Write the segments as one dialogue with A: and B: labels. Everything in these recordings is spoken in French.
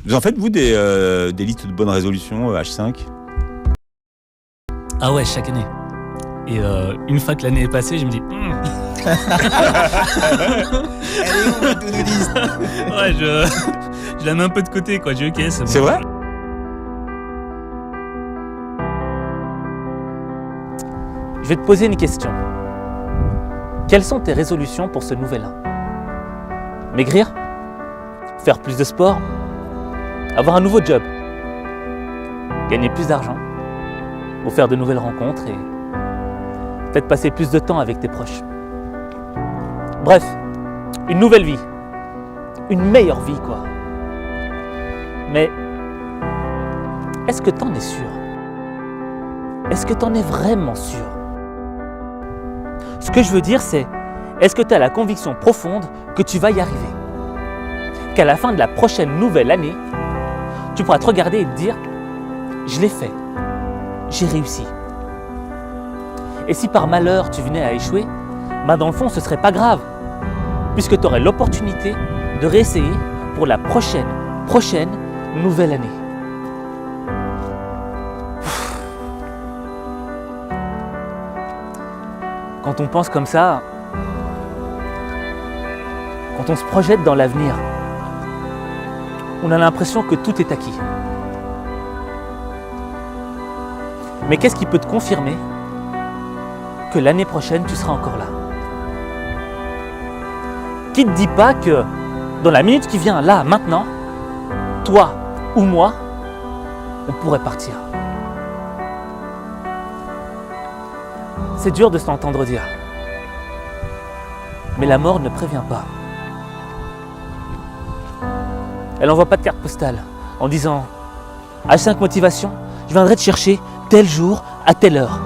A: Vous en faites, vous, des listes de bonnes résolutions H5 ?
B: Ah ouais, chaque année. Et une fois que l'année est passée, je me dis...
C: Elle est où ma to-do list ?
B: Ouais, je la mets un peu de côté, quoi. Je dis, ok, c'est bon.
A: C'est vrai ?
D: Je vais te poser une question. Quelles sont tes résolutions pour ce nouvel an ? Maigrir ? Faire plus de sport ? Avoir un nouveau job ? Gagner plus d'argent ? Ou faire de nouvelles rencontres et peut-être passer plus de temps avec tes proches ? Bref, une nouvelle vie. Une meilleure vie, quoi. Mais est-ce que t'en es sûr ? Est-ce que t'en es vraiment sûr ? Ce que je veux dire, c'est, est-ce que tu as la conviction profonde que tu vas y arriver ? Qu'à la fin de la prochaine nouvelle année, tu pourras te regarder et te dire, je l'ai fait, j'ai réussi. Et si par malheur tu venais à échouer, dans le fond ce serait pas grave, puisque tu aurais l'opportunité de réessayer pour la prochaine nouvelle année. Quand on pense comme ça, quand on se projette dans l'avenir, on a l'impression que tout est acquis. Mais qu'est-ce qui peut te confirmer que l'année prochaine, tu seras encore là ? Qui ne te dit pas que dans la minute qui vient, là, maintenant, toi ou moi, on pourrait partir ? C'est dur de s'entendre dire. Mais la mort ne prévient pas. Elle n'envoie pas de carte postale en disant « H5 Motivation, je viendrai te chercher tel jour à telle heure. »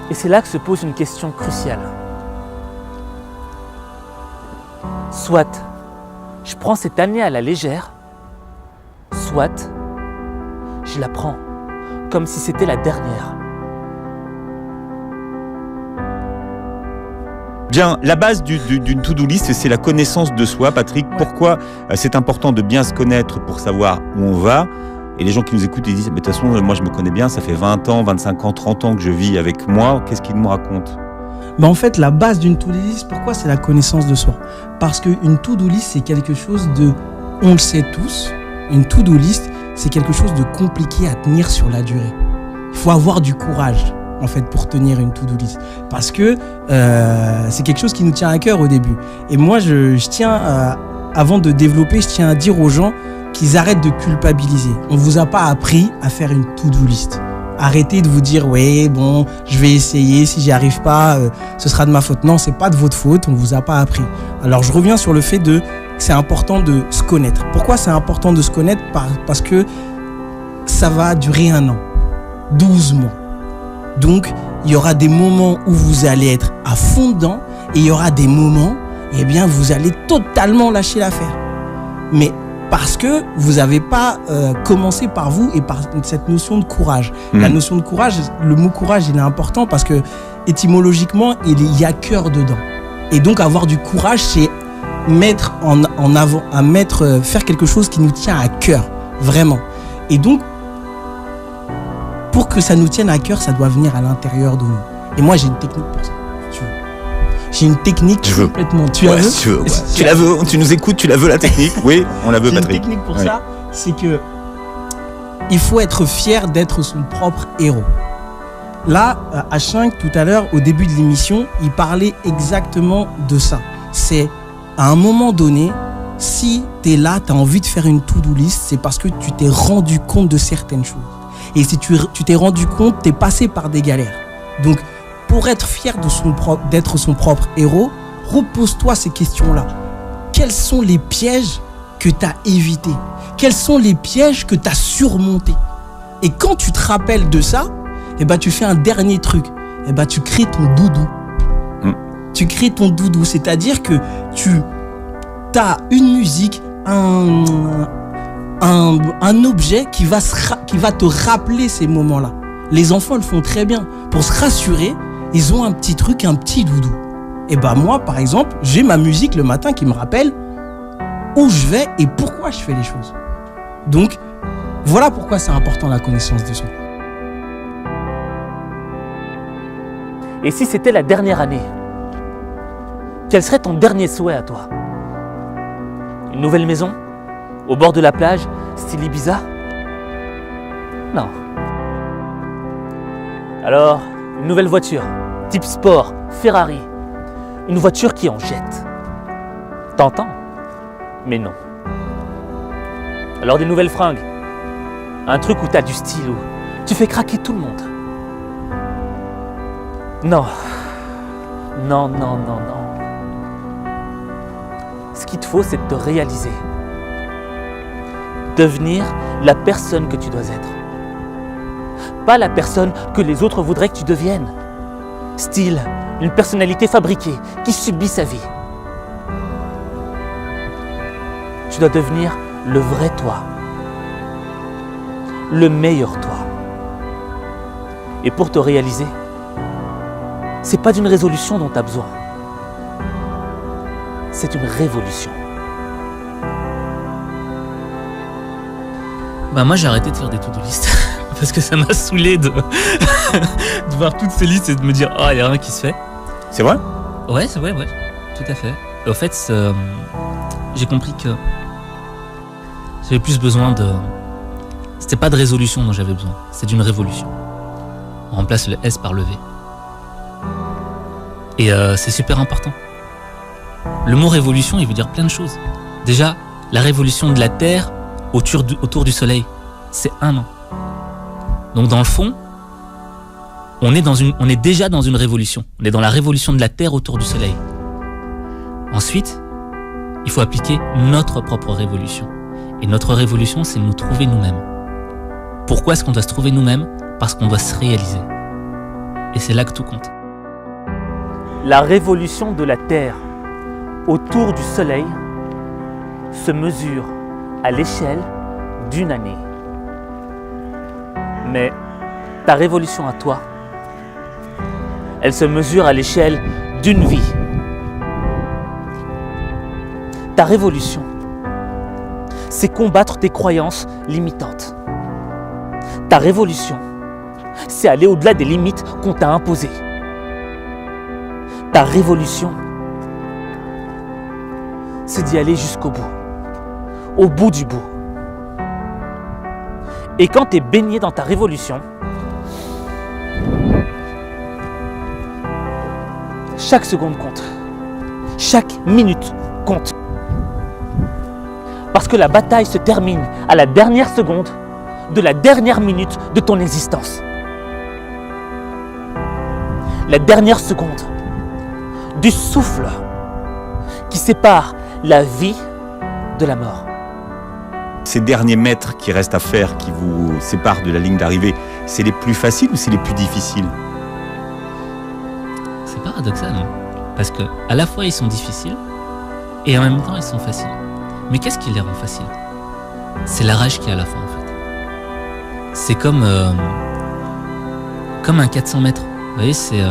D: Et c'est là que se pose une question cruciale. Soit je prends cette année à la légère, soit je la prends comme si c'était la dernière.
A: Bien, la base d'une to-do list, c'est la connaissance de soi. Patrick, pourquoi c'est important de bien se connaître pour savoir où on va ? Et les gens qui nous écoutent, ils disent, mais de toute façon, moi je me connais bien, ça fait 20 ans, 25 ans, 30 ans que je vis avec moi. Qu'est-ce qu'ils me racontent ?
C: En fait, la base d'une to-do list, pourquoi c'est la connaissance de soi ? Parce qu'une to-do list, c'est quelque chose de, on le sait tous, une to-do list, c'est quelque chose de compliqué à tenir sur la durée. Il faut avoir du courage, en fait, pour tenir une to-do list. Parce que c'est quelque chose qui nous tient à cœur au début. Et moi, je tiens, avant de développer, je tiens à dire aux gens qu'ils arrêtent de culpabiliser. On ne vous a pas appris à faire une to-do list. Arrêtez de vous dire, ouais, bon, je vais essayer, si j'y arrive pas, ce sera de ma faute. Non, c'est pas de votre faute, on ne vous a pas appris. Alors, je reviens sur le fait que c'est important de se connaître. Pourquoi c'est important de se connaître ? Parce que ça va durer 1 an, 12 mois. Donc, il y aura des moments où vous allez être à fond dedans et il y aura des moments, eh bien, vous allez totalement lâcher l'affaire. Mais parce que vous n'avez pas commencé par vous et par cette notion de courage. La notion de courage, le mot courage, il est important parce que étymologiquement, il y a cœur dedans. Et donc, avoir du courage, c'est mettre en avant, faire quelque chose qui nous tient à cœur, vraiment. Et donc, pour que ça nous tienne à cœur, ça doit venir à l'intérieur de nous. Et moi, j'ai une technique pour ça. J'ai une technique complètement... Tu la veux ?
A: Tu la veux ? Tu nous écoutes ? Tu la veux, la technique ? Oui, on la veut, Patrick.
C: J'ai une technique pour ça, c'est que il faut être fier d'être son propre héros. Là, H5, tout à l'heure, au début de l'émission, il parlait exactement de ça. C'est, à un moment donné, si tu es là, tu as envie de faire une to-do list, c'est parce que tu t'es rendu compte de certaines choses. Et si tu t'es rendu compte, tu es passé par des galères. Donc, pour être fier d'être son propre héros, repose-toi ces questions-là. Quels sont les pièges que tu as évités ? Quels sont les pièges que tu as surmontés ? Et quand tu te rappelles de ça, eh ben, tu fais un dernier truc. Eh ben, tu crées ton doudou. Tu crées ton doudou, c'est-à-dire que tu as une musique, un objet qui va te rappeler ces moments-là. Les enfants le font très bien. Pour se rassurer, ils ont un petit truc, un petit doudou. Et bah moi, par exemple, j'ai ma musique le matin qui me rappelle où je vais et pourquoi je fais les choses. Donc, voilà pourquoi c'est important la connaissance de soi.
D: Et si c'était la dernière année, quel serait ton dernier souhait à toi? Une nouvelle maison? Au bord de la plage, style Ibiza? Non. Alors, une nouvelle voiture, type sport, Ferrari. Une voiture qui en jette. T'entends? Mais non. Alors des nouvelles fringues. Un truc où t'as du style, où tu fais craquer tout le monde. Non. Non, non, non, non. Ce qu'il te faut, c'est de te réaliser. Devenir la personne que tu dois être. Pas la personne que les autres voudraient que tu deviennes. Style, une personnalité fabriquée qui subit sa vie. Tu dois devenir le vrai toi. Le meilleur toi. Et pour te réaliser, c'est pas d'une résolution dont tu as besoin. C'est une révolution.
B: Bah moi j'ai arrêté de faire des to-do list parce que ça m'a saoulé de voir toutes ces listes et de me dire oh il y a rien qui se fait.
A: C'est vrai?
B: Ouais, tout à fait. Et au fait, j'ai compris que j'avais plus besoin de... C'était pas de résolution dont j'avais besoin, c'est d'une révolution. On remplace le S par le V. Et c'est super important. Le mot révolution, il veut dire plein de choses. Déjà, la révolution de la Terre autour du Soleil, c'est 1 an. Donc dans le fond, on est déjà dans une révolution. On est dans la révolution de la Terre autour du Soleil. Ensuite, il faut appliquer notre propre révolution. Et notre révolution, c'est nous trouver nous-mêmes. Pourquoi est-ce qu'on doit se trouver nous-mêmes? Parce qu'on doit se réaliser. Et c'est là que tout compte.
D: La révolution de la Terre autour du Soleil se mesure à l'échelle d'1 année. Mais ta révolution à toi, elle se mesure à l'échelle d'1 vie. Ta révolution, c'est combattre tes croyances limitantes. Ta révolution, c'est aller au-delà des limites qu'on t'a imposées. Ta révolution, c'est d'y aller jusqu'au bout, au bout du bout. Et quand tu es baigné dans ta révolution, chaque seconde compte, chaque minute compte. Parce que la bataille se termine à la dernière seconde de la dernière minute de ton existence. La dernière seconde du souffle qui sépare la vie de la mort.
A: Ces derniers mètres qui restent à faire, qui vous séparent de la ligne d'arrivée, c'est les plus faciles ou c'est les plus difficiles?
B: C'est paradoxal, hein, parce que à la fois ils sont difficiles et en même temps ils sont faciles. Mais qu'est-ce qui les rend faciles? C'est la rage qu'il y a à la fin en fait. C'est comme un 400 mètres. Vous voyez, c'est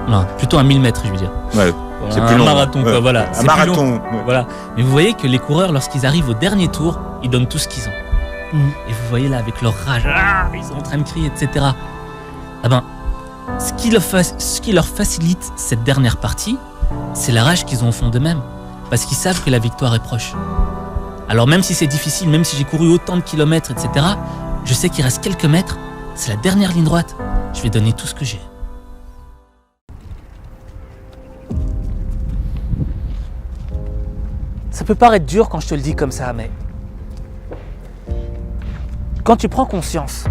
B: non, plutôt un 1000 mètres, je veux dire.
A: Ouais, c'est
B: un
A: plus long.
B: marathon, quoi, voilà.
A: Un
B: C'est
A: marathon.
B: plus long.
A: Ouais.
B: Voilà. Mais vous voyez que les coureurs, lorsqu'ils arrivent au dernier tour, ils donnent tout ce qu'ils ont. Et vous voyez là, avec leur rage, ils sont en train de crier, etc. Ah ben, ce qui leur facilite cette dernière partie, c'est la rage qu'ils ont au fond d'eux-mêmes. Parce qu'ils savent que la victoire est proche. Alors même si c'est difficile, même si j'ai couru autant de kilomètres, etc., je sais qu'il reste quelques mètres, c'est la dernière ligne droite. Je vais donner tout ce que j'ai.
D: Ça peut paraître dur quand je te le dis comme ça, mais quand tu prends conscience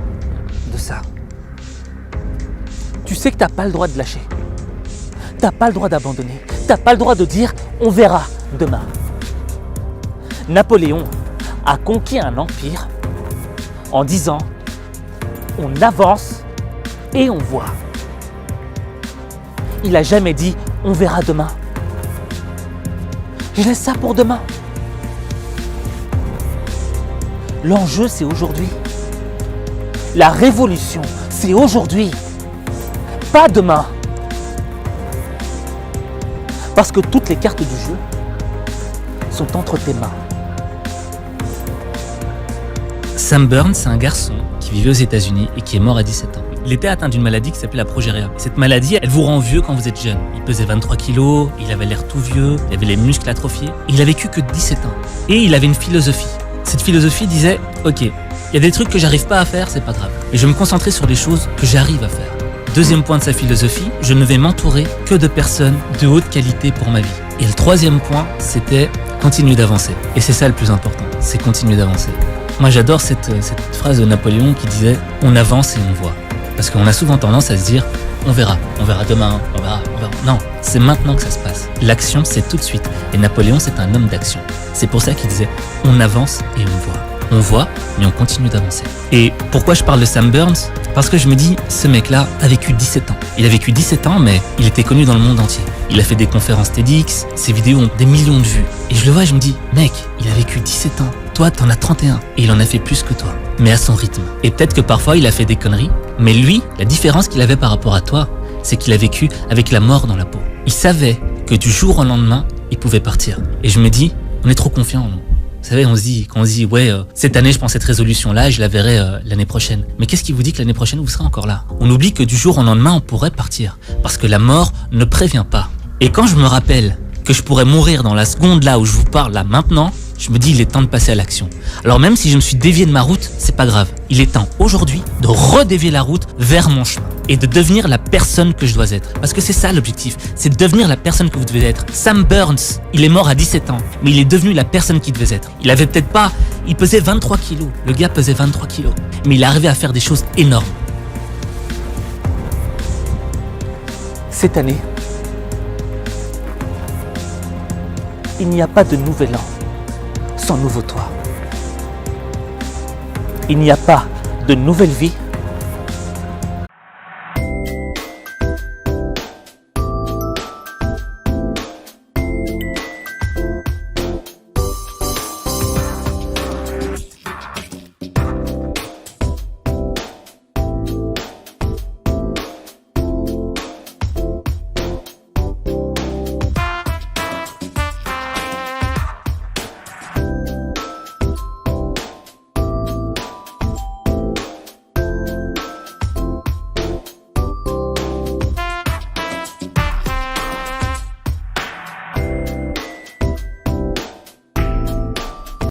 D: de ça, tu sais que tu n'as pas le droit de lâcher. Tu n'as pas le droit d'abandonner. Tu n'as pas le droit de dire « on verra demain ». Napoléon a conquis un empire en disant « on avance et on voit ». Il n'a jamais dit « on verra demain ». Je laisse ça pour demain. L'enjeu, c'est aujourd'hui. La révolution, c'est aujourd'hui. Pas demain. Parce que toutes les cartes du jeu sont entre tes mains.
B: Sam Burns, c'est un garçon qui vivait aux États-Unis et qui est mort à 17 ans. Il était atteint d'une maladie qui s'appelait la progéria. Cette maladie, elle vous rend vieux quand vous êtes jeune. Il pesait 23 kilos, il avait l'air tout vieux, il avait les muscles atrophiés. Il a vécu que 17 ans. Et il avait une philosophie. Cette philosophie disait, ok, il y a des trucs que j'arrive pas à faire, c'est pas grave. Et je vais me concentrer sur les choses que j'arrive à faire. Deuxième point de sa philosophie, je ne vais m'entourer que de personnes de haute qualité pour ma vie. Et le troisième point, c'était continuer d'avancer. Et c'est ça le plus important, c'est continuer d'avancer. Moi j'adore cette phrase de Napoléon qui disait « on avance et on voit ». Parce qu'on a souvent tendance à se dire « on verra demain, on verra ». Non, c'est maintenant que ça se passe. L'action, c'est tout de suite. Et Napoléon, c'est un homme d'action. C'est pour ça qu'il disait « on avance et on voit ». On voit, mais on continue d'avancer. Et pourquoi je parle de Sam Burns ? Parce que je me dis, ce mec-là a vécu 17 ans. Il a vécu 17 ans, mais il était connu dans le monde entier. Il a fait des conférences TEDx, ses vidéos ont des millions de vues. Et je le vois et je me dis, mec, il a vécu 17 ans. Toi, t'en as 31. Et il en a fait plus que toi, mais à son rythme. Et peut-être que parfois, il a fait des conneries. Mais lui, la différence qu'il avait par rapport à toi, c'est qu'il a vécu avec la mort dans la peau. Il savait que du jour au lendemain, il pouvait partir. Et je me dis, on est trop confiants en nous. Vous savez, on se dit, ouais, cette année, je prends cette résolution-là et je la verrai l'année prochaine. Mais qu'est-ce qui vous dit que l'année prochaine, vous serez encore là ? On oublie que du jour au lendemain, on pourrait partir. Parce que la mort ne prévient pas. Et quand je me rappelle que je pourrais mourir dans la seconde là où je vous parle, là, maintenant, je me dis, il est temps de passer à l'action. Alors même si je me suis dévié de ma route, c'est pas grave. Il est temps, aujourd'hui, de redévier la route vers mon chemin. Et de devenir la personne que je dois être. Parce que c'est ça l'objectif, c'est de devenir la personne que vous devez être. Sam Burns, il est mort à 17 ans, mais il est devenu la personne qu'il devait être. Il avait peut-être pas, il pesait 23 kilos, le gars pesait 23 kilos, mais il est arrivé à faire des choses énormes.
D: Cette année, il n'y a pas de nouvel an sans nouveau toi. Il n'y a pas de nouvelle vie